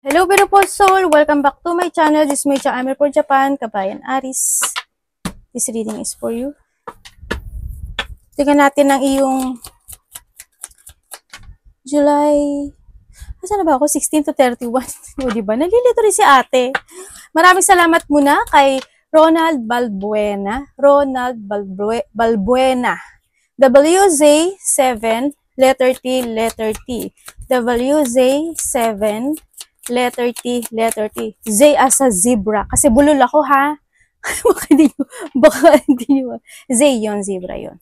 Hello beautiful soul! Welcome back to my channel. This is Mecha Amir for Japan, Kabayan Aris. This reading is for you. Tingnan natin ang iyong July... Asan na ba ako? 16 to 31. O diba? Nalilito rin si ate. Maraming salamat muna kay Ronald Balbuena. WZ7, letter T, letter T. WZ7, letter T, letter T. Z as a zebra. Kasi bulol ako ha. baka hindi nyo. Z yun, zebra yun.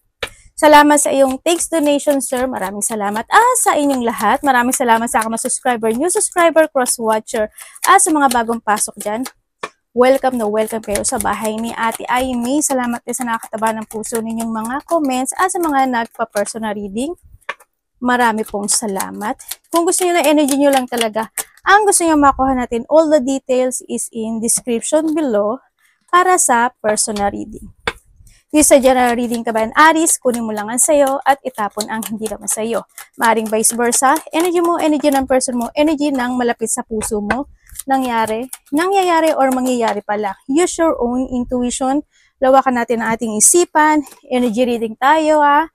Salamat sa iyong takes donation, sir. Maraming salamat. Sa inyong lahat. Maraming salamat sa mga subscriber, new subscriber, cross-watcher. Sa mga bagong pasok dyan. Welcome na welcome kayo sa bahay ni Ate Aimee. Salamat din sa nakakataba ng puso ninyong mga comments. Sa mga nagpa-personal reading. Marami pong salamat. Kung gusto niyo na energy nyo lang talaga, ang gusto niyo makuha natin, all the details is in description below para sa personal reading. This sa general reading Kabayan Aris, kunin mo lang ang sayo at itapon ang hindi naman sayo. Maaring vice versa, energy mo, energy ng person mo, energy ng malapit sa puso mo, nangyayari or mangyayari pala. Use your own intuition, lawakan natin ang ating isipan, energy reading tayo ha.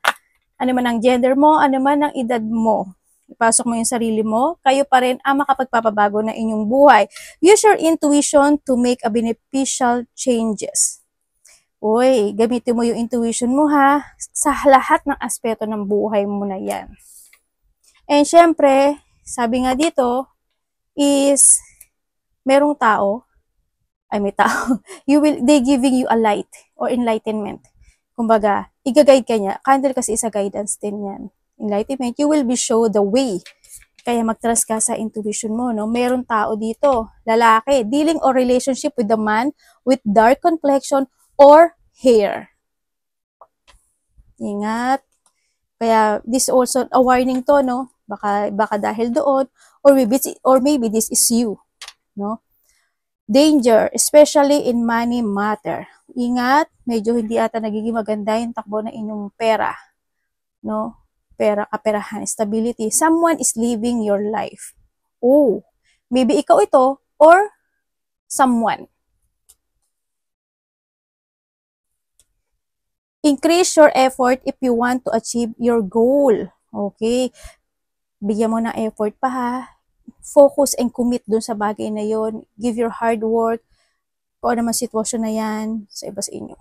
Ano man ang gender mo, ano man ang edad mo. Ipasok mo yung sarili mo, kayo pa rin ang makapagpapabago na inyong buhay. Use your intuition to make a beneficial changes. Uy, gamitin mo yung intuition mo ha, sa lahat ng aspeto ng buhay mo na yan. And syempre, sabi nga dito, is, merong tao, may tao, they giving you a light or enlightenment. Kumbaga, i-guide ka niya. Candle kasi is a guidance din yan. Enlightenment, you will be show the way. Kaya mag-trust ka sa intuition mo, no? Merong tao dito, lalaki, dealing or relationship with the man with dark complexion or hair. Ingat. Kaya this also a warning to, no? Baka dahil doon or maybe this is you, no? Danger, especially in money matter. Ingat, medyo hindi ata nagiging maganda yung takbo na inyong pera, no? Pera, kaperahan, stability. Someone is living your life. Oh, maybe ikaw ito or someone. Increase your effort if you want to achieve your goal. Okay? Bigyan mo ng effort pa ha. Focus and commit dun sa bagay na yon. Give your hard work. Kung ano man sitwasyon na yan sa iba sa inyo.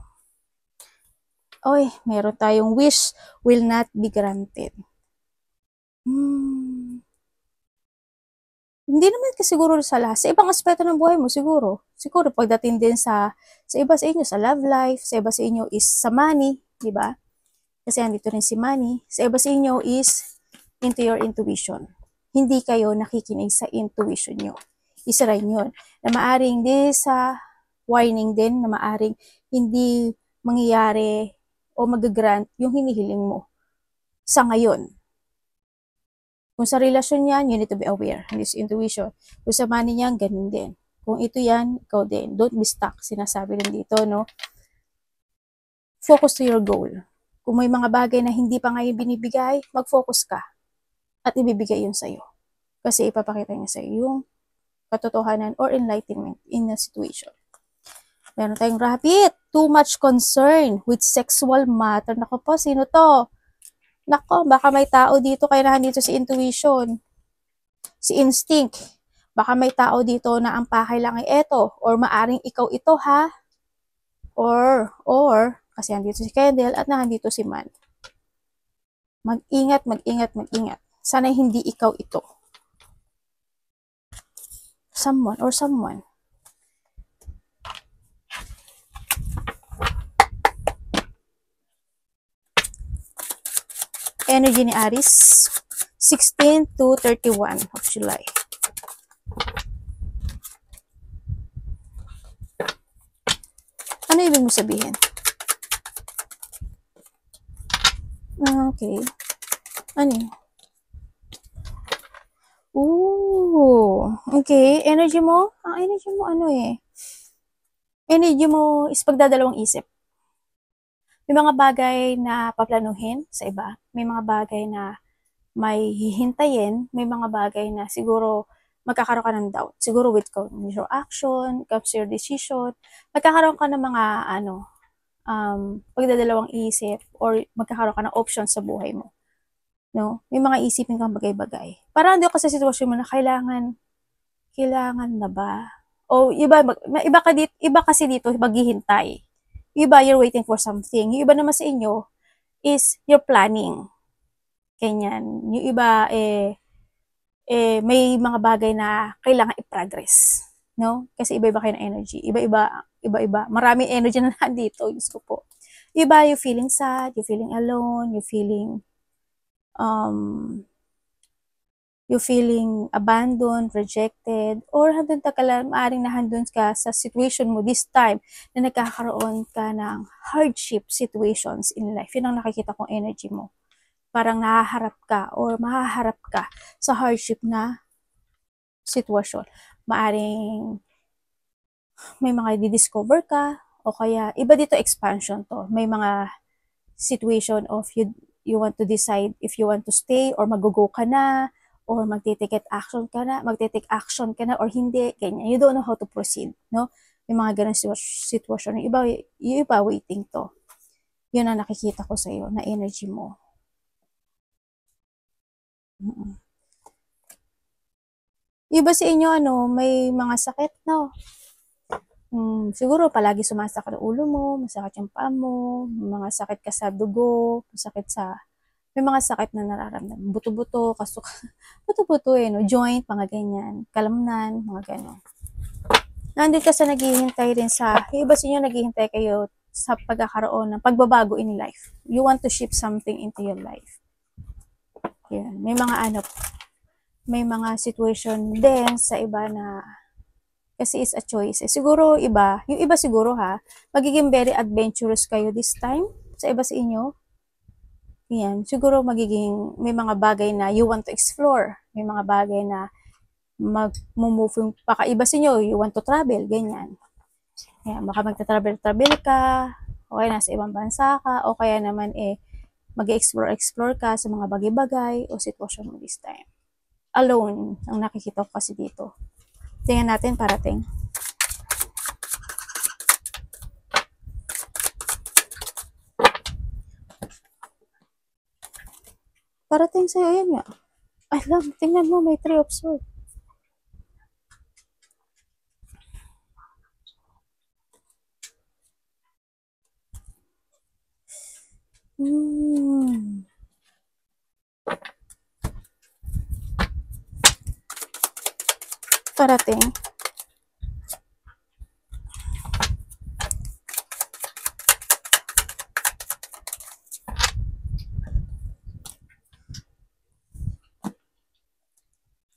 Oy, meron tayong wish will not be granted. Hindi naman kasi siguro sa lahat. Sa ibang aspeto ng buhay mo, siguro. Siguro pagdating din sa iba sa inyo, sa love life, sa iba sa inyo is sa money, di ba? Kasi andito rin si money. Sa iba sa inyo is into your intuition. Hindi kayo nakikinig sa intuition nyo. Isa rin yun. Na maaring din sa warning din, na maaring hindi mangyayari o mag-grant yung hinihiling mo sa ngayon. Kung sa relasyon yan, you need to be aware. This intuition. Kung sa money niyan, ganun din. Kung ito yan, ikaw din. Don't be stuck. Sinasabi din dito, no? Focus to your goal. Kung may mga bagay na hindi pa ngayon binibigay, mag-focus ka. At ibibigay yun sa'yo. Kasi ipapakita niya sa'yo yung katotohanan or enlightenment in the situation. Meron tayong rabbit. Too much concern with sexual matter. Naku po, sino to? Nako, baka may tao dito, kaya nandito si intuition, si instinct. Baka may tao dito na ang pakay lang ay eto, or maaring ikaw ito ha, or, kasi nandito si Kendall at nandito si Man. Mag-ingat, mag-ingat, mag-ingat. Sana hindi ikaw ito. Someone or someone. Energy ni Aris, 16 to 31 of July. Ano ibig mo sabihin? Okay. Ano yun? Ooh. Okay. Energy mo? Energy mo ano eh. Energy mo is pagdadalawang isip. May mga bagay na paplanuhin sa iba. May mga bagay na may hihintayin. May mga bagay na siguro magkakaroon ka ng doubt. Siguro with your action, comes your decision, magkakaroon ka ng mga, pagdadalawang isip, or magkakaroon ka ng options sa buhay mo. No? May mga isipin kang bagay-bagay. Parang hindi ka sa sitwasyon mo na kailangan na ba? O iba kasi dito, maghihintay. Iba, you're waiting for something. Yung iba naman sa inyo is you're planning. Ganyan. Yung iba, may mga bagay na kailangan i-progress. No? Kasi iba-iba kayo ng energy. Iba-iba. Maraming energy na nandito. Diyos ko po. Iba, you feeling sad, you feeling alone, you feeling abandoned, rejected, or handun ka lang, maaaring nahandun ka sa situation mo this time na nagkakaroon ka ng hardship situations in life. Yun ang nakikita kong energy mo. Parang nahaharap ka or mahaharap ka sa hardship na sitwasyon. Maaring may mga didiscover ka, o kaya iba dito expansion to. May mga situation of you want to decide if you want to stay or mag-go ka na, or magte-take action ka na or hindi, ganyan. You don't know how to proceed, no? May mga ganun sitwasyon. Yung iba waiting to. Yun ang nakikita ko sa iyo na energy mo. Iba sa inyo, may mga sakit, no? Siguro palagi sumasakit ang ulo mo, masakit yung paa mo, mga sakit ka sa dugo, may mga sakit na nararamdaman. Buto-buto, buto-buto no? Joint, mga ganyan. Kalamnan, mga ganyan. Nandun ka sa naghihintay rin iba sa inyo naghihintay kayo sa pagkakaroon ng pagbabago in life. You want to shift something into your life. Yan. May mga situation din sa iba na kasi is a choice. Siguro yung iba siguro magiging very adventurous kayo this time sa iba sa inyo. Yan, siguro may mga bagay na you want to explore. May mga bagay na mag-move yung pakaiba sa inyo, you want to travel, ganyan. Yan, baka magta-travel ka, o kaya nasa ibang bansa ka, o kaya naman mag-explore ka sa mga bagay-bagay o sitwasyon mo this time. Alone, ang nakikita ko kasi dito. Tingnan natin parating. Parating sa'yo, yan nga. Ay lang, tingnan mo, may 3 of swords. Parating.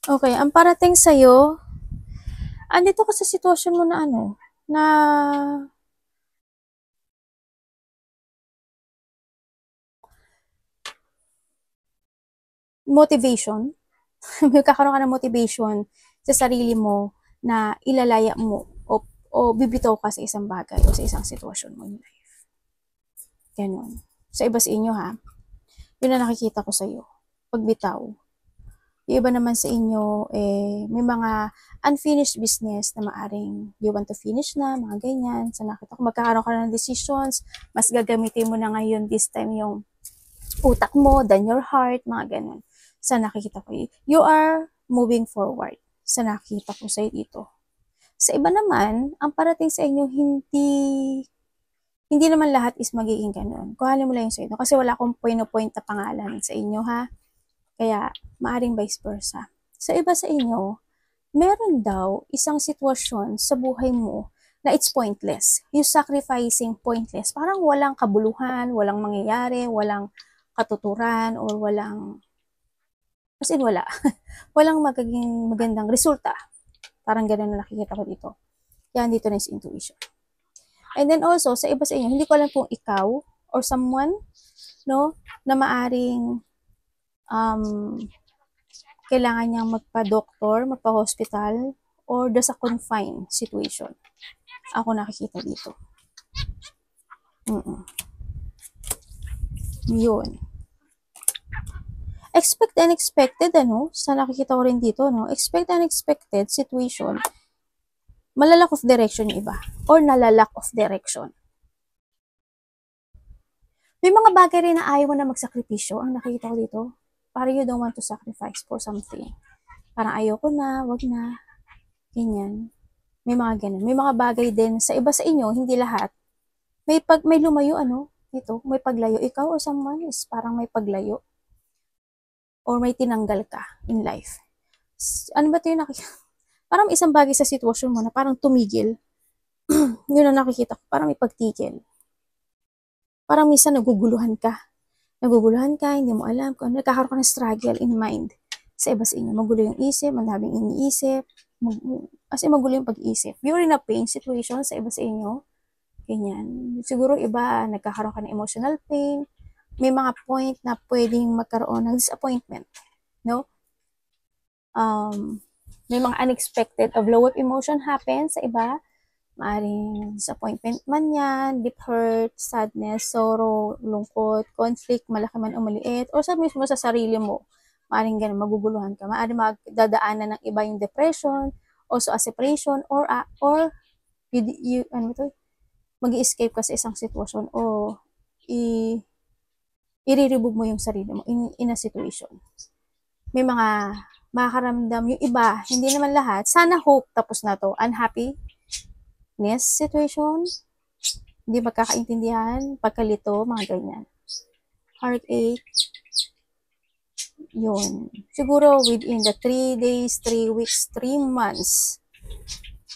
Okay, ang parating sa'yo, andito ka sa sitwasyon mo na na motivation. Magkakaroon ka ng motivation sa sarili mo na ilalaya mo o bibitaw ka sa isang bagay o sa isang sitwasyon mo in life. Ganun. Sa iba sa inyo yun na nakikita ko sa iyo. Pagbitaw. Yung iba naman sa inyo, may mga unfinished business na maaring you want to finish na, mga ganyan. So nakita ko, magkakaroon ka ng decisions, mas gagamitin mo na ngayon this time yung utak mo than your heart, mga ganun. Sa nakikita ko, you are moving forward. Sa nakikita ko sa dito. Sa iba naman, ang parating sa inyo, hindi naman lahat is magiging ganun. Kuhanin mo lang yung sa inyo. Kasi wala akong point na pangalan sa inyo, Kaya, maaring vice versa. Sa iba sa inyo, meron daw isang sitwasyon sa buhay mo na it's pointless. Yung sacrificing pointless. Parang walang kabuluhan, walang mangyayari, walang katuturan, or walang, as in wala. Walang magandang resulta. Parang ganun na nakikita ko dito. Yan, dito na is intuition. And then also, sa iba sa inyo, hindi ko alam kung ikaw or someone, na maaring kailangan niyang magpa-doktor, magpa-hospital, or there's a confined situation. Ako nakikita dito. Yun. Expect the unexpected, sa nakikita ko rin dito, no? Expect the unexpected situation. Malalack of direction yung iba. Or nalalack of direction. May mga bagay rin na ayaw mo na magsakripisyo. Ang nakikita ko dito, parang you don't want to sacrifice for something. Parang ayoko na, wag na. Ganyan. May mga ganun. May mga bagay din sa iba sa inyo, hindi lahat. May lumayo, dito, may paglayo. Ikaw or someone is parang may paglayo. Or may tinanggal ka in life. Ano ba ito yung nakikita? Parang isang bagay sa sitwasyon mo na parang tumigil. Yun ang nakikita ko. Parang may pagtigil. Parang minsan naguguluhan ka. Hindi mo alam kung ano. Nagkakaroon ka ng struggle in mind. Sa iba sa inyo, magulo yung isip, madaming iniisip. Kasi magulo yung pag-isip. You're in a pain situation sa iba sa inyo. Ganyan. Siguro iba, nagkakaroon ka ng emotional pain. May mga point na pwedeng magkaroon ng disappointment. No? May mga unexpected of low emotion happen sa iba. Maaring disappointment man yan, deep hurt, sadness, sorrow, lungkot, conflict, malaki man o maliit, or sa mismo sa sarili mo. Maaring ganun, maguguluhan ka. Maaring magdadaanan ng iba yung depression, also a separation, or mag-i-escape ka sa isang sitwasyon, o i-remove mo yung sarili mo in a situation. May mga makakaramdam yung iba, hindi naman lahat. Sana hope, tapos na to. Unhappiness situation, hindi magkakaintindihan, pagkalito, mga ganyan. Heartache, yun. Siguro within the 3 days, 3 weeks, 3 months,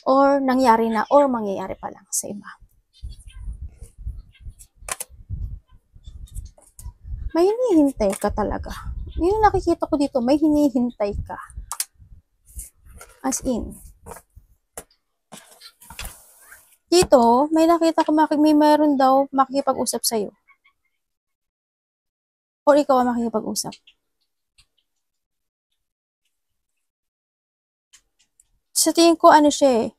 or nangyari na, or mangyayari pa lang sa iba. May hinihintay ka talaga. Yung nakikita ko dito, may hinihintay ka. As in. Dito, may nakita ko, may meron daw makikipag-usap sa'yo. Or ikaw ang makikipag-usap. Sa tingin ko, siya eh.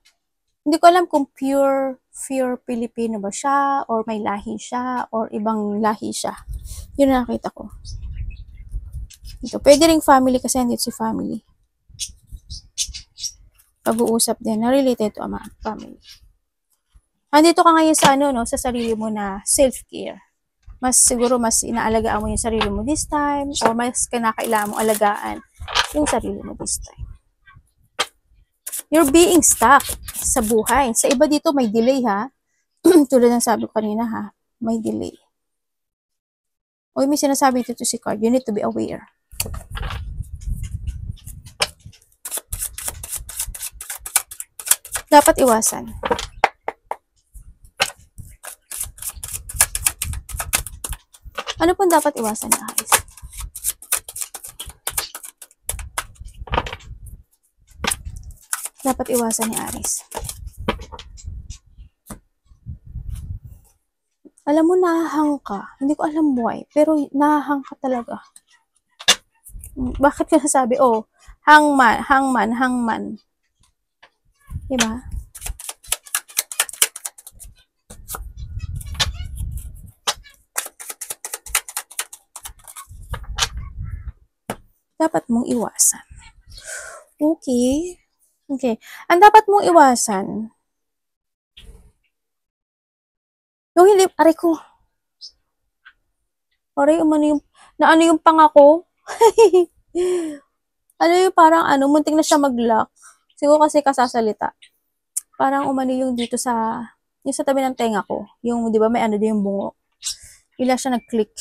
Hindi ko alam kung pure Filipino ba siya, or may lahi siya, or ibang lahi siya. Yun na nakita ko. Ito, pwede ring family kasi andito si family. Pag-uusap din na related to family. Andito ka ngayon sa sa sarili mo na self-care. Siguro mas inaalagaan mo yung sarili mo this time, or mas kinakailangan mo alagaan yung sarili mo this time. You're being stuck sa buhay. Sa iba dito may delay ha. Tulad ng sabi ko kanina ha, may delay. O may sinasabi dito si card, you need to be aware. Dapat iwasan. Ano pong dapat iwasan na guys? Dapat iwasan ni Aris. Alam mo, nahahang ka. Hindi ko alam why, pero nahahang ka talaga. Bakit ka nasabi? Hangman. Diba? Dapat mong iwasan. Okay. Ang dapat mong iwasan, yung hindi, aray ko. Aray, ano yung pangako? Yung parang munting na siya mag-lock. Siguro kasi kasasalita. Parang yung dito yung sa tabi ng tenga ko. Yung, di ba, may din yung bungo. Bigla siya nag-click.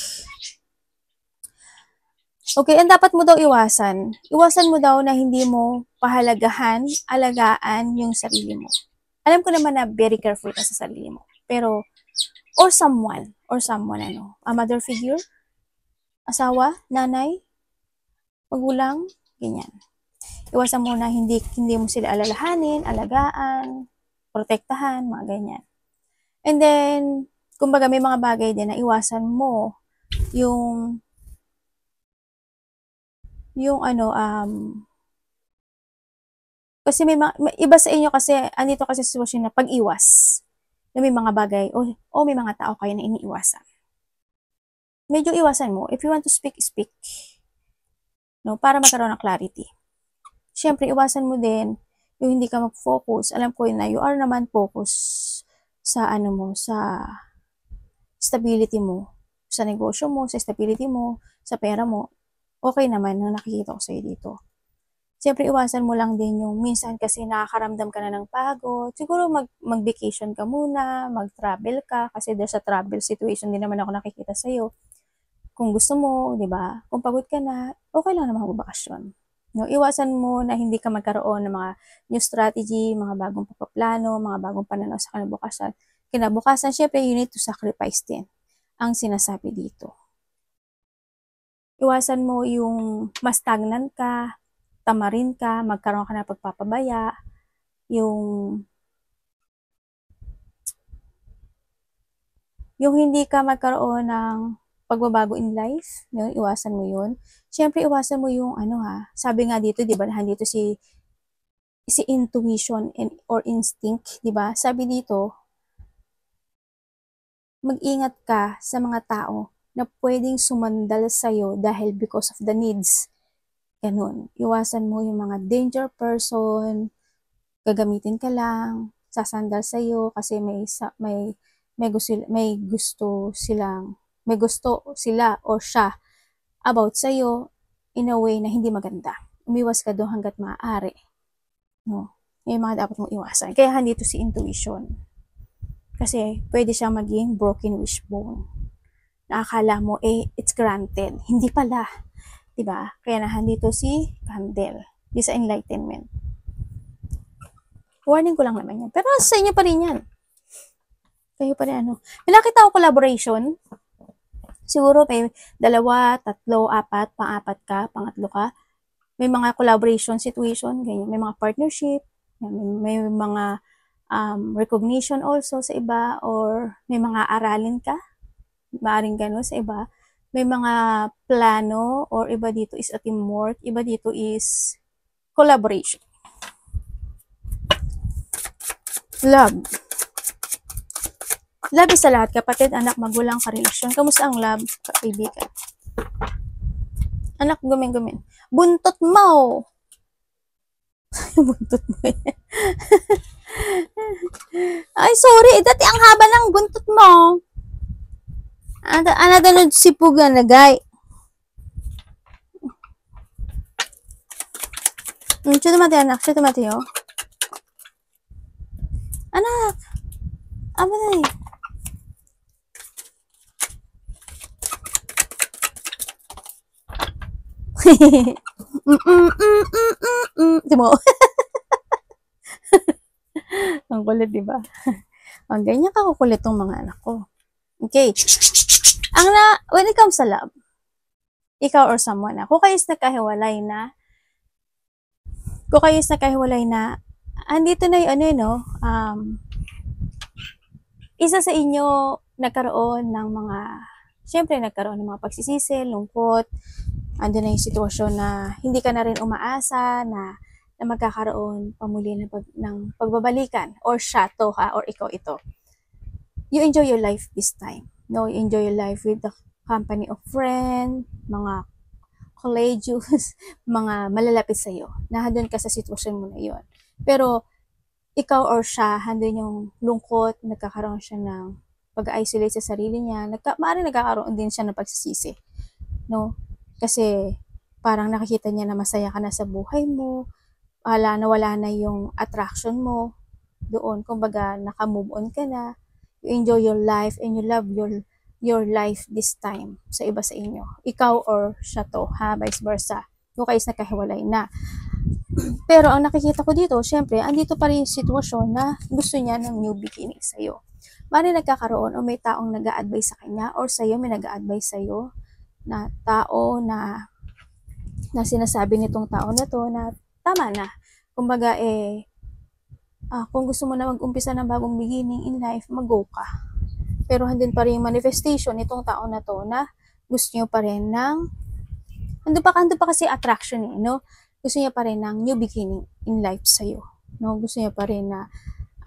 Okay, ang dapat mo daw iwasan. Iwasan mo daw na hindi mo alagaan yung sarili mo. Alam ko naman na very careful ka sa sarili mo. Pero, or someone, a mother figure, asawa, nanay, magulang, ganyan. Iwasan mo na hindi mo sila alalahanin, alagaan, protektahan, mga ganyan. And then, kumbaga may mga bagay din na iwasan mo yung kasi may iba sa inyo kasi andito kasi sitwasyon na pag-iwas. Na may mga bagay o may mga tao kayo na iniiwasan. Medyo iwasan mo. If you want to speak, speak. no? Para magkaroon ng clarity. Siyempre, iwasan mo din yung hindi ka mag-focus. Alam ko na you are naman focus sa ano mo, sa stability mo, sa negosyo mo, sa stability mo, sa pera mo. Okay naman na nakikita ko sa'yo dito. Siyempre, iwasan mo lang din yung minsan kasi nakakaramdam ka na ng pagod. Siguro mag-vacation ka muna, mag-travel ka kasi there's a travel situation din naman ako nakikita sa'yo. Kung gusto mo, di ba? Kung pagod ka na, okay lang naman magbakasyon. No, iwasan mo na hindi ka magkaroon ng mga new strategy, mga bagong papaplano, mga bagong pananaw sa kinabukasan. Kinabukasan, syempre, you need to sacrifice din ang sinasabi dito. Iwasan mo yung mas stagnant ka, tamarin ka, magkaroon ka na pagpapabaya, yung hindi ka magkaroon ng pagbabago in life, yun, iwasan mo yun. Siyempre, iwasan mo yung sabi nga dito, di ba, nandito si intuition or instinct, di ba? Sabi dito, mag-ingat ka sa mga tao na pwedeng sumandal sa'yo dahil because of the needs. Ganun. Iwasan mo yung mga danger person, gagamitin ka lang, sasandal sa'yo kasi may gusto sila o siya about sa'yo in a way na hindi maganda. Umiwas ka doon hanggat maaari. No? Yung mga dapat mong iwasan. Kaya handito si intuition. Kasi pwede siyang maging broken wishbone. Nakakala mo, it's granted. Hindi pala. Diba? Kaya nahandito si Candle. Di sa enlightenment. Warning ko lang naman yan. Pero sa inyo pa rin yan. Kayo pa rin May nakita ko collaboration. Siguro may 2, 3, 4, pang-4 ka, pang-3 ka. May mga collaboration situation, ganyan. May mga partnership, may mga recognition also sa iba, or may mga aralin ka, maaring gano'n sa iba. May mga plano, or iba dito is a teamwork, iba dito is collaboration. Love. Love is sa lahat, kapatid, anak, magulang, karelasyon. Kamusta ang love, kaibigan? Anak, gumin. Buntot mo! Buntot mo Ay, sorry. Dati ang haba ng buntot mo. Anadalod si Puga na, gay. Chuto mati, anak. Chuto mati, oh. Anak. Abay. Timo. Ang kulit, diba? Ang ganyan kakukulit tong mga anak ko. Okay. When it comes sa love, ikaw or someone kung kayo is nagkahiwalay na, andito na yung isa sa inyo nagkaroon ng mga pagsisisi, lungkot, ando na yung sitwasyon na hindi ka na rin umaasa na magkakaroon pamuli ng pagbabalikan, or siya to or ikaw ito. You enjoy your life this time. No, you enjoy your life with the company of friend, mga colleagues, mga malalapit sa iyo. Nandun ka sa sitwasyon mo na yon. Pero ikaw or siya, handun yung lungkot, nagkakaroon siya ng pag-isolate sa sarili niya, maaaring nagkakaroon din siya ng pagsisisi. No? Kasi parang nakikita niya na masaya ka na sa buhay mo, nawala na yung attraction mo doon. Kumbaga, naka-move on ka na, you enjoy your life and you love your life this time sa iba sa inyo. Ikaw or siya to, vice versa. Kung kayo nakahiwalay na. Pero ang nakikita ko dito, syempre, andito pa rin yung sitwasyon na gusto niya ng new beginning sa'yo. Mari nagkakaroon o may taong nag-a-advise sa kanya or sa'yo may nag-a-advise sa'yo na tao na sinasabi nitong tao na to na tama na. Kumbaga, kung gusto mo na mag-umpisa ng bagong beginning in life, mag-go ka. Pero handun pa rin yung manifestation nitong tao na to na gusto nyo pa rin ng, handun pa kasi attraction no? Gusto niya pa rin ng new beginning in life sa'yo. No? Gusto niya pa rin na,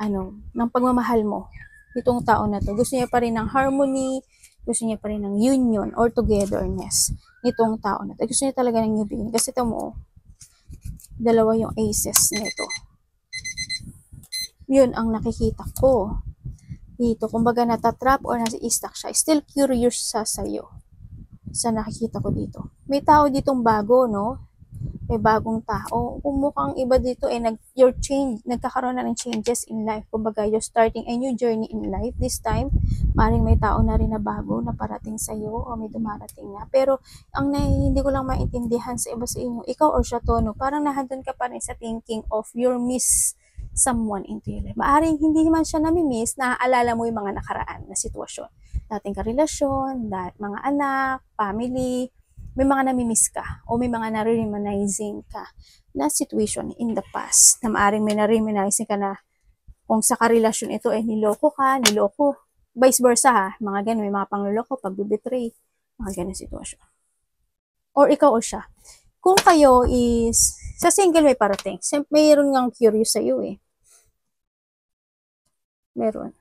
ng pagmamahal mo. Itong tao na to. Gusto niya pa rin ng harmony, gusto niya pa rin ng union or togetherness. nitong tao na to. Gusto niya talaga ng new beginning. Kasi ito mo, dalawa yung aces nito. Yun ang nakikita ko. Dito, kumbaga natatrap or nasa-stuck siya. Still curious siya sa'yo. Sa nakikita ko dito. May tao ditong bago, no? May bagong tao. Kung mukhang iba dito nagkakaroon na ng changes in life. Kumbaga, you're starting a new journey in life. This time, maring may tao na rin na bago na parating sa'yo o may dumarating na. Pero, hindi ko lang maintindihan sa iba sa inyo, ikaw or siya to, no? Parang nahandun ka pa rin sa thinking of your miss someone into your life. Maaring hindi man siya nami-miss, naaalala mo yung mga nakaraan na sitwasyon. Dating karelasyon, mga anak, family, may mga nami-miss ka o may mga na-reminiscing ka na situation in the past na maaring may na-reminiscing ka na kung sa karelasyon ito niloko ka, vice versa ha, mga ganun, may mga pangluloko, pagbibetray, mga ganun sitwasyon. Or ikaw o siya. Kung kayo is sa single may parating, mayroon ngang curious sa iyo Meron.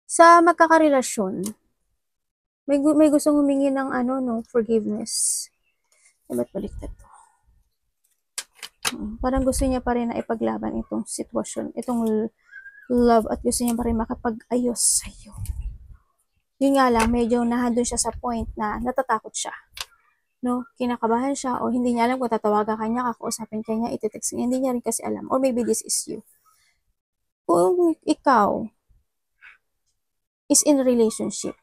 Sa magkakarelasyon, may gustong humingi ng forgiveness. Ba't baliktad to? Parang gusto niya pa rin na ipaglaban itong sitwasyon, itong love, at gusto niya pa rin makapag-ayos sa'yo. Yun nga lang, medyo nahadun siya sa point na natatakot siya. No? Kinakabahan siya o hindi niya alam kung tatawagan ka niya, kakausapin ka niya, iti-text niya. Hindi niya rin kasi alam. Or maybe this is you. Kung ikaw is in a relationship,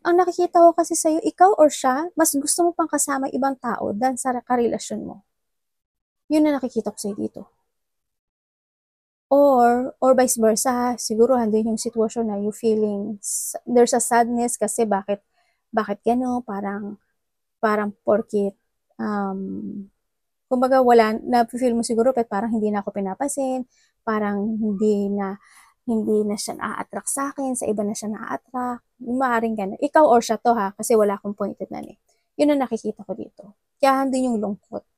ang nakikita ko kasi sa'yo, ikaw or siya, mas gusto mo pang kasama ibang tao than sa karelasyon mo. Yun na nakikita ko sa'yo dito. Or vice versa, siguro handun yung sitwasyon na you feeling, there's a sadness kasi bakit gano'n, parang porkit, kumbaga na-feel mo siguro parang hindi na ako pinapansin, parang hindi na siya na-attract sa akin, sa iba na siya na-attract, maaaring gano'n. Ikaw or siya to ha, kasi wala akong pointed na Yun ang nakikita ko dito. Kaya handun yung lungkot,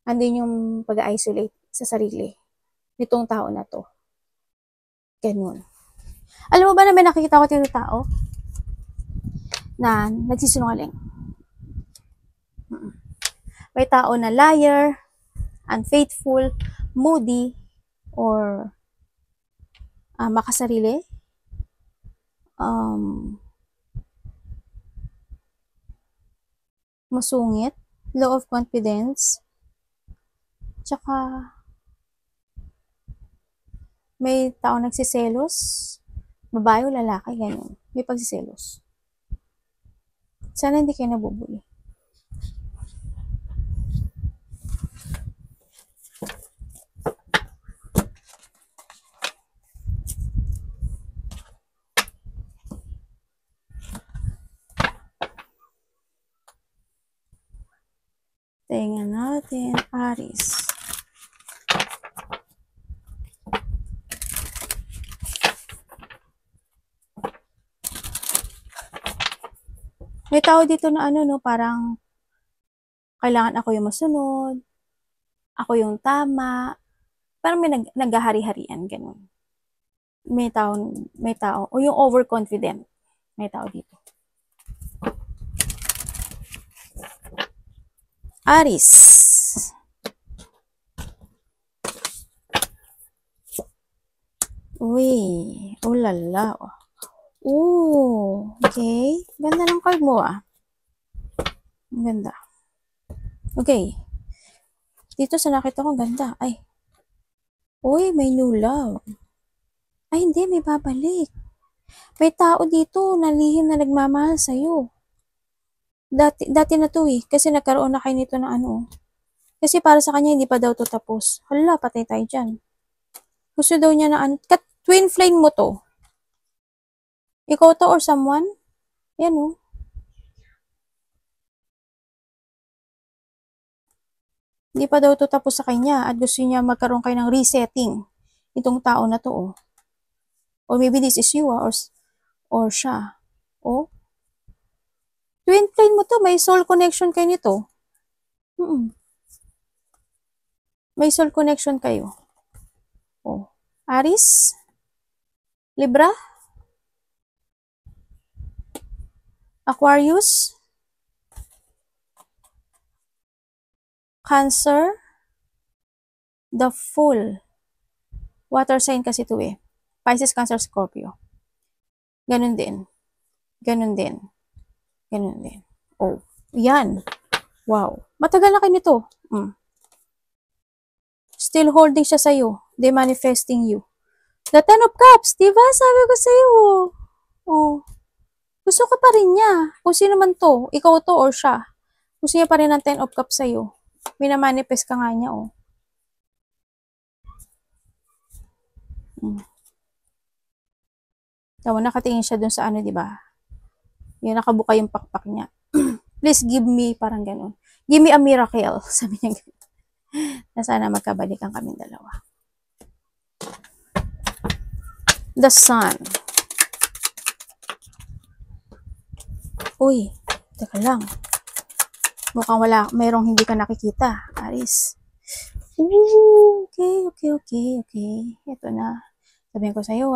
handun yung pag-isolate sa sarili nitong tao na to. Ganun. Alam mo ba na may nakikita ko dito tao na nagsisinungaling? May tao na liar, unfaithful, moody, or makasarili, masungit, low of confidence, tsaka may tao nagsiselos, babae o lalaki, ganyan. May pagsiselos. Sana hindi kayo nabubuli. Tingnan natin, Aries. May tao dito na parang kailangan ako yung masunod, ako yung tama, parang may naghahari-harian, ganun. May tao, o yung overconfident, may tao dito. Aries. Uy, ulala. Okay. Ganda ng card mo Ang ganda. Okay. Dito sa nakita ko, ganda. Ay. Uy, may new love. Ay, hindi. May babalik. May tao dito na lihim na nagmamahal sa'yo. Dati na to kasi nagkaroon na kayo nito na Kasi para sa kanya, hindi pa daw to tapos. Hala, patay tayo dyan. Gusto daw niya na twin flame mo to. Ikaw to or someone? Yan Hindi pa daw to tapos sa kanya at gusto niya magkaroon kayo ng resetting. Itong tao na to Or maybe this is you or siya. Twin flame mo to, may soul connection kayo nito. May soul connection kayo. Aries? Libra? Aquarius, Cancer, the Fool. Water sign kasi ito eh. Pisces, Cancer, Scorpio. Ganun din. Ganun din. Ganun din. Oh, yan. Wow. Matagal na kayo nito. Still holding siya sa'yo. They manifesting you. The Ten of Cups, diba? Sabi ko sa'yo. Oh. Gusto ko pa rin niya. Kung sino man to, ikaw to or siya. Gusto niya pa rin ng Ten of Cups sa'yo. Minamanifest ka nga niya, oh. Tawa, nakatingin siya dun sa ano, diba? Yung nakabuka yung pakpak niya. Please give me, parang ganun. Give me a miracle. Sabi niya ganun. Na sana magkabalikan kaming dalawa. The Sun. Uy, teka lang. Mukhang wala, mayroong hindi ka nakikita, Aris. Ooh, okay. Ito na. Sabihin ko sa'yo,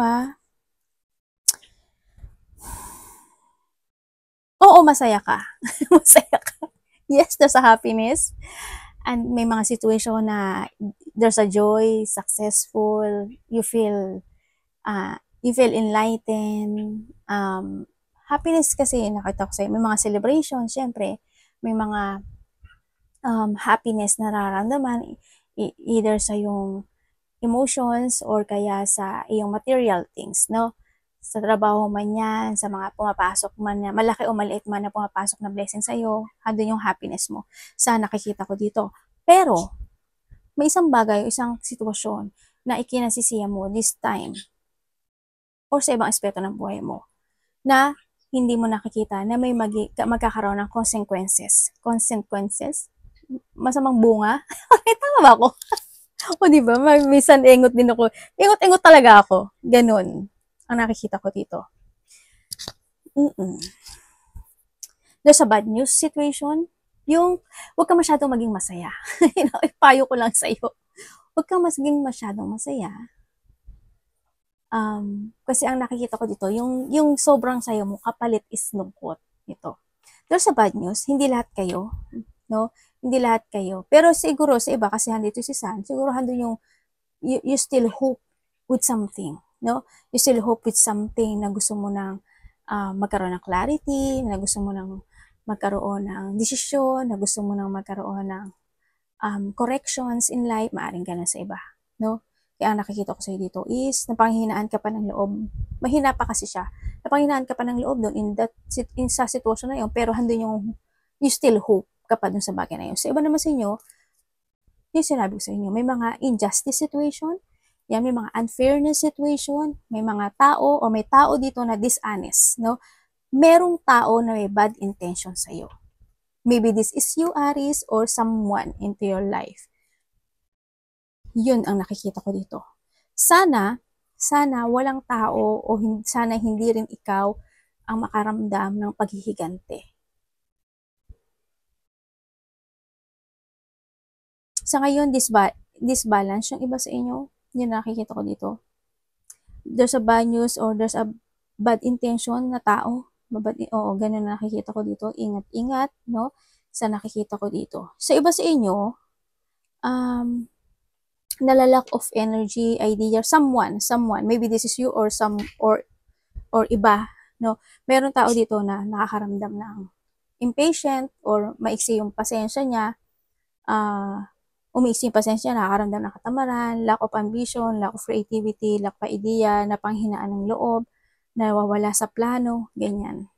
Oo, masaya ka. Masaya ka. Yes, there's a happiness. And may mga situation na there's a joy, successful, you feel enlightened. Happiness kasi, nakita ko sa'yo, may mga celebration, syempre, may mga happiness na nararamdaman, either sa yung emotions or kaya sa iyong material things, no? Sa trabaho man yan, sa mga pumapasok man na, malaki o maliit man na pumapasok na blessing sa'yo, andun yung happiness mo. Sa nakikita ko dito. Pero, may isang bagay, isang sitwasyon na ikinasisiya mo this time or sa ibang aspeto ng buhay mo na hindi mo nakikita na may magkakaroon ng consequences. Consequences? Masamang bunga? Tama ba ako? O diba? Minsan ingot din ako. Ingot-ingot talaga ako. Ganun ang nakikita ko dito. There's a bad news situation. Yung, huwag ka masyadong maging masaya. Ipayo ko lang sa'yo. Huwag kang maging masyadong masaya. Kasi ang nakikita ko dito, yung sobrang saya mo, kapalit is lungkot. Ito. There's a bad news. Hindi lahat kayo. No? Hindi lahat kayo. Pero siguro sa iba, kasi handito si Sun, siguro handun yung, you still hope with something. No? You still hope with something na gusto mo nang magkaroon ng clarity, na gusto mo nang magkaroon ng desisyon, na gusto mo nang magkaroon ng corrections in life, maaring ganun sa iba. No? Kaya ang nakikita ko sa'yo dito is, napanghinaan ka pa ng loob. Mahina pa kasi siya. Napanghinaan ka pa ng loob doon sa sitwasyon na yun, pero handun yung, you still hope ka pa dun sa bagay na yun. Sa iba naman sa inyo, yung sinabi ko sa inyo, may mga injustice situation, yan, may mga unfairness situation, may mga tao o may tao dito na dishonest, no? Merong tao na may bad intention sa'yo. Maybe this is you, Aries, or someone into your life. Yun ang nakikita ko dito. Sana walang tao o sana hindi rin ikaw ang makaramdam ng paghihigante. Sa ngayon, disbalance yung iba sa inyo. Yun nakikita ko dito. There's a bad news or there's a bad intention na tao. Oo, ganun na nakikita ko dito. Ingat-ingat, no? Sa nakikita ko dito. Sa iba sa inyo, nalalack of energy, idea, someone, maybe this is you or iba, no? Meron tao dito na nakakaramdam ng impatient or maiksi yung pasensya niya, umiiksi yung pasensya, nakakaramdam ng katamaran, lack of ambition, lack of creativity, lack of idea, napanghinaan ng loob, nawawala sa plano, ganyan.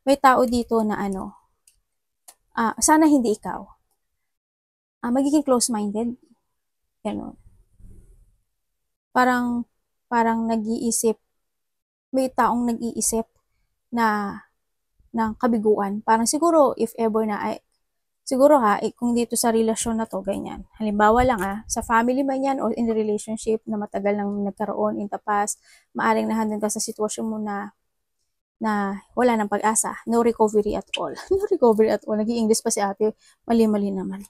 May tao dito na sana hindi ikaw. Magiging close-minded, gano'n. Parang nag-iisip, may taong nag-iisip na ng kabiguan. Parang siguro, if ever na, siguro kung dito sa relasyon na to, ganyan. Halimbawa lang sa family man yan or in a relationship na matagal nang nagkaroon in the past, maaring nahandun ka sa sitwasyon mo na wala nang pag-asa. No recovery at all. No recovery at all. Nag-i-English pa si ate. Mali-mali naman.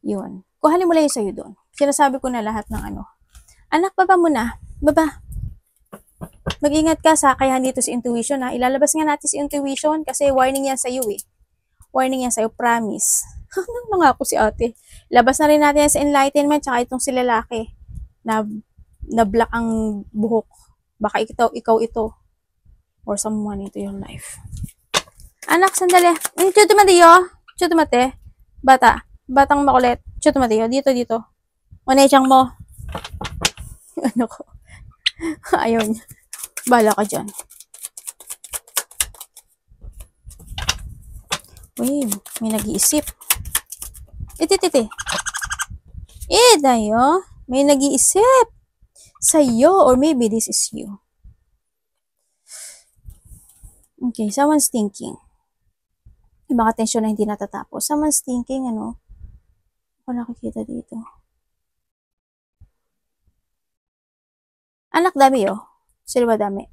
Yun. Kuhanin mo lang yung sa'yo doon. Sinasabi ko na lahat ng Anak, baba mo na. Baba. Mag-ingat ka sa kakayahan dito si intuition, ha. Ilalabas nga natin si intuition kasi warning yan sa'yo, eh. Warning yan sa'yo, promise. Ano nga ako si ate? Labas na rin natin yan sa enlightenment, tsaka itong si lalaki na black ang buhok. Baka ikaw ito. Or someone into your life. Anak, sandali. Chuto matiyo. Chuto mate. Bata. Batang makulit. Chuto matiyo. Dito. Onechang mo. Ano ko? Ayaw niya. Bala ka dyan. Uy, may nag-iisip. Iti. Dayo. May nag-iisip. Sa'yo. Or maybe this is you. Okay, someone's thinking. Yung mga tensyon na hindi natatapos. Someone's thinking, ano? Ako nakikita dito. Anak, dami, oh. Sino ba dami?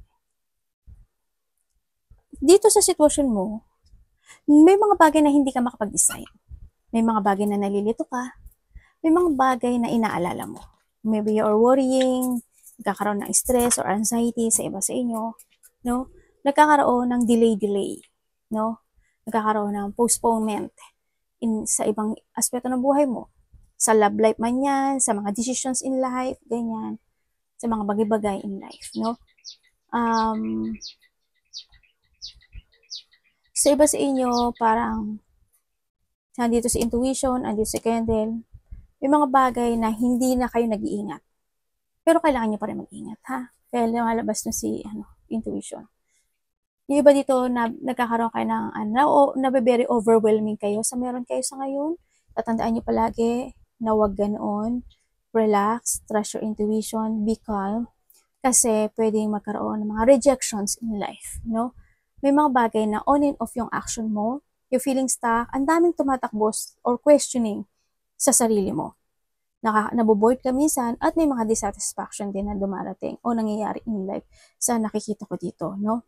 Dito sa sitwasyon mo, may mga bagay na hindi ka makapag-decide. May mga bagay na nalilito ka. May mga bagay na inaalala mo. Maybe you're worrying, nagkakaroon ng stress or anxiety sa iba sa inyo, no? Nagkakaroon ng delay, no? Nagkakaroon ng postponement sa ibang aspeto ng buhay mo. Sa love life man yan, sa mga decisions in life, ganyan. Sa mga bagay-bagay in life, no? Sa iba sa inyo, parang nandito si intuition, andito si candle, may mga bagay na hindi na kayo nag-iingat. Pero kailangan nyo pa rin mag-ingat, ha? Kaya lumalabas na si intuition. Yung iba dito na nagkakaroon kayo ng very overwhelming kayo sa meron kayo sa ngayon. Tatandaan nyo palagi na huwag ganoon. Relax, trust your intuition, be calm. Kasi pwedeng magkaroon ng mga rejections in life, no? May mga bagay na on and off yung action mo, you're feeling stuck, ang daming tumatakbo or questioning sa sarili mo. Naboboard ka minsan at may mga dissatisfaction din na dumarating o nangyayari in life sa nakikita ko dito, no?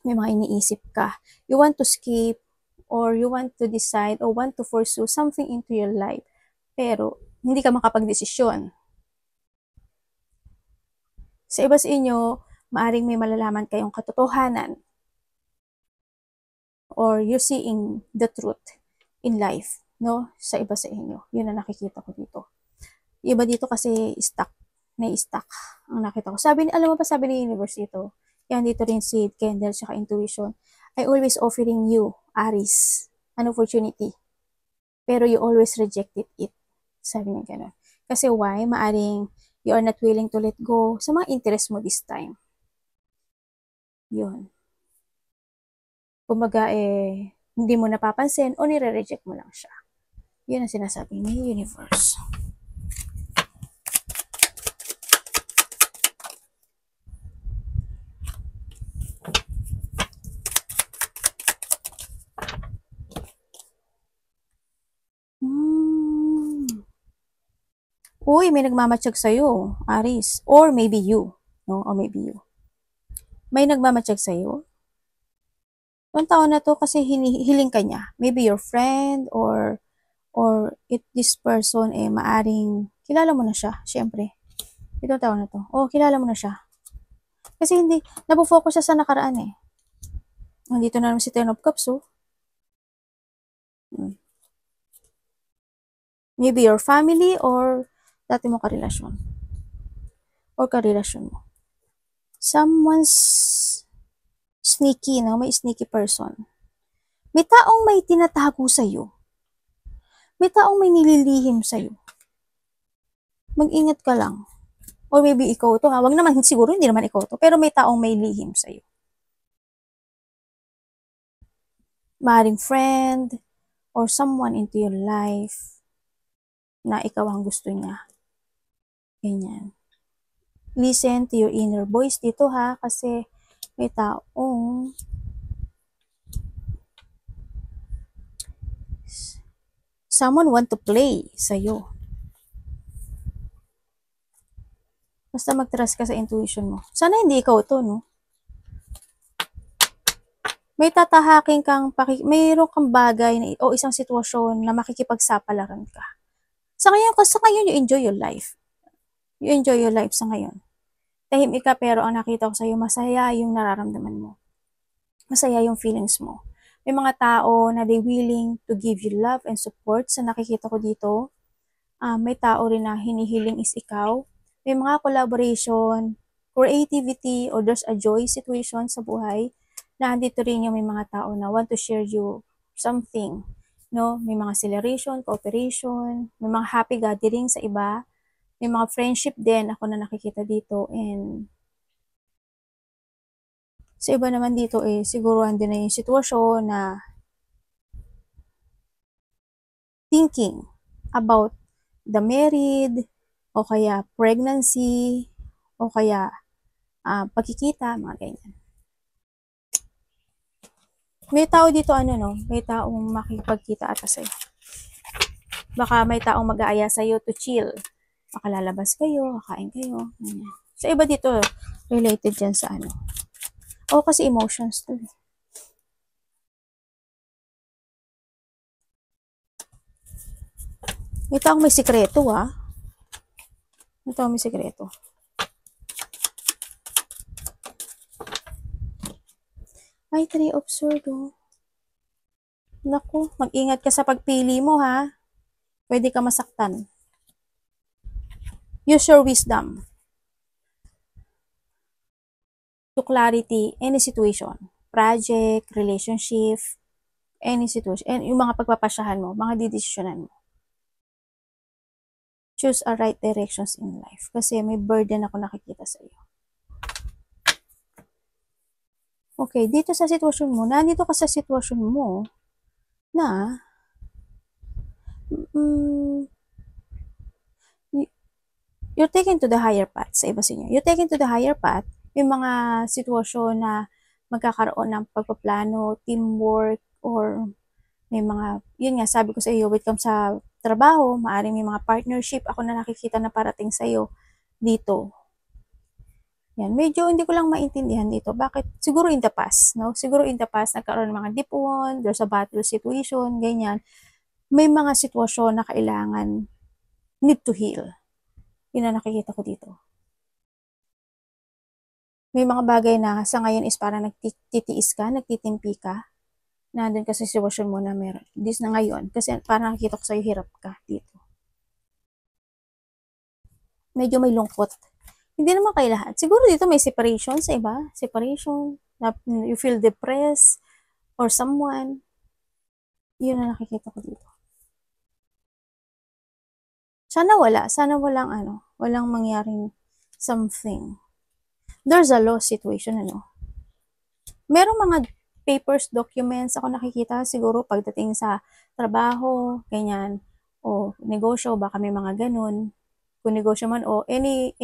May mga iniisip ka. You want to skip or you want to decide or want to pursue something into your life. Pero hindi ka makapag-desisyon. Sa iba sa inyo, maaring may malalaman kayong katotohanan or you're seeing the truth in life, no? Sa iba sa inyo. Yun ang nakikita ko dito. Iba dito kasi stuck ang nakita ko. Alam mo ba sabi ni universe dito? Yan dito rin si candle saka intuition. I always offering you, Aries, an opportunity. Pero you always rejected it. Sabi niya gano'n. Kasi why? Maaring you are not willing to let go sa mga interest mo this time. Yun. Kumbaga, hindi mo napapansin o nire-reject mo lang siya. Yun ang sinasabi ni universe. Uy, may nagmamatsyag sa'yo, Aries. Or maybe you. No? Or maybe you. May nagmamatsyag sa'yo. Yung taon na to kasi hiling ka niya. Maybe your friend or if this person maaring kilala mo na siya, syempre. Itong taon na to. Kilala mo na siya. Kasi hindi, napofocus siya sa nakaraan eh. Nandito na naman si Ten of Cups, oh. Maybe your family or dati mo karelasyon. Or karelasyon mo. Someone's sneaky, no? May sneaky person. May taong may tinatago sa'yo. May taong may nililihim sa'yo. Mag-ingat ka lang. Or maybe ikaw to, ha? Wag naman, siguro hindi naman ikaw to. Pero may taong may lihim sa'yo. Maring friend or someone into your life na ikaw ang gusto niya. Ganyan. Listen to your inner voice dito, ha? Kasi may taong someone want to play sa'yo. Basta mag-trust ka sa intuition mo. Sana hindi ikaw to, no? May tatahaking mayroon kang bagay o isang sitwasyon na makikipagsapalaran ka. Sa ngayon, you enjoy your life. You enjoy your life sa ngayon. tahimik ka pero ang nakita ko sa'yo, masaya yung nararamdaman mo. Masaya yung feelings mo. May mga tao na they willing to give you love and support sa nakikita ko dito. May tao rin na hinihiling is ikaw. May mga collaboration, creativity, or there's a joy situation sa buhay na andito rin yung may mga tao na want to share you something. No? May mga celebration, cooperation, may mga happy gathering sa iba. May mga friendship din ako na nakikita dito, and sa iba naman dito siguro andun na yung sitwasyon na thinking about the married, o kaya pregnancy, o kaya pagkikita, mga ganyan. May tao dito may taong makipagkita ata sa'yo. Baka may taong mag-aaya sa'yo to chill. Baka lalabas kayo, kakain kayo, ganyan. Sa iba dito, related dyan sa kasi emotions to. May taong may sikreto, May taong may sikreto. Ay, 3 of Swords, Naku, mag-ingat ka sa pagpili mo, Pwede ka masaktan. Use your wisdom to clarity any situation. Project, relationship, any situation. And yung mga pagpapasyahan mo, mga didesisyonan mo. Choose a right directions in life. Kasi may burden ako nakikita sa iyo. Okay, dito sa sitwasyon mo, nandito ka sa sitwasyon mo na you're taken to the higher path sa iba sa inyo. You're taken to the higher path, may mga sitwasyon na magkakaroon ng pagpaplano, teamwork, or may mga, yun nga, sabi ko sa iyo, welcome sa trabaho, maaaring may mga partnership ako na nakikita na parating sa iyo dito. Yan, medyo hindi ko lang maintindihan dito. Bakit? Siguro in the past, no? Siguro in the past, nagkaroon ng mga dipon, there's a battle situation, ganyan. May mga sitwasyon na kailangan need to heal. Yun ang nakikita ko dito. May mga bagay na sa ngayon is parang nagtitiis ka, nagtitimpi ka, nandun ka sa sitwasyon mo na meron. This na ngayon, kasi parang nakikita ko sa'yo hirap ka dito. Medyo may lungkot. Hindi naman kay lahat. Siguro dito may separation sa iba. Separation. You feel depressed or someone. Yun ang nakikita ko dito. Sana wala. Sana walang mangyaring something. There's a loss situation, Merong mga papers, documents ako nakikita siguro pagdating sa trabaho, ganyan, o negosyo, baka may mga ganun. Kung negosyo man o any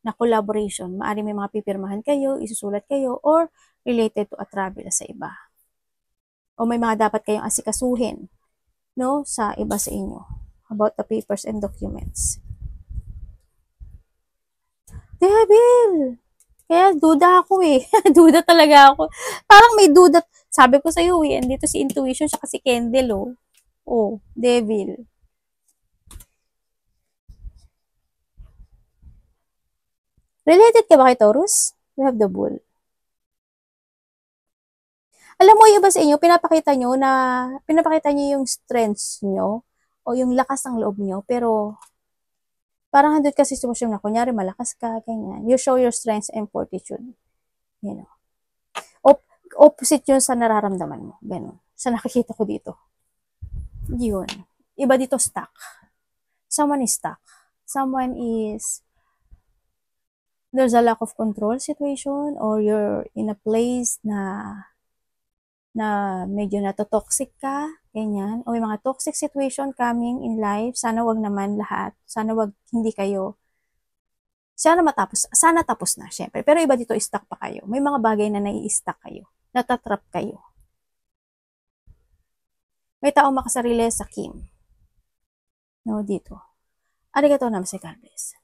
na collaboration. Maaaring may mga pipirmahan kayo, isusulat kayo, or related to a travel sa iba. O may mga dapat kayong asikasuhin, sa iba sa inyo about the papers and documents. Devil! Kaya duda ako duda talaga ako. Parang may duda. Sabi ko sa'yo andito si intuition siya kasi Kendall, Oh, devil. Related ka ba kay Taurus? We have the bull. Alam mo, yung iba sa inyo, pinapakita nyo yung strengths nyo o yung lakas ng loob nyo, pero parang handod ka sa sitwasyon na, kunyari, malakas ka, ganyan. You show your strengths and fortitude. Opposite yun sa nararamdaman mo. Ganun. Sa nakikita ko dito. Yun. Iba dito stuck. Someone is stuck. Someone is there's a lack of control situation, or you're in a place na medyo natotoxic ka, ganyan. O may mga toxic situation coming in life. Sana wag naman lahat. Sana wag hindi kayo. Sana tapos na, syempre. Pero iba dito, stuck pa kayo. May mga bagay na nai-stuck kayo. Natatrap kayo. May taong makasarili sa Kim. Dito. Arigatou naman si God bless.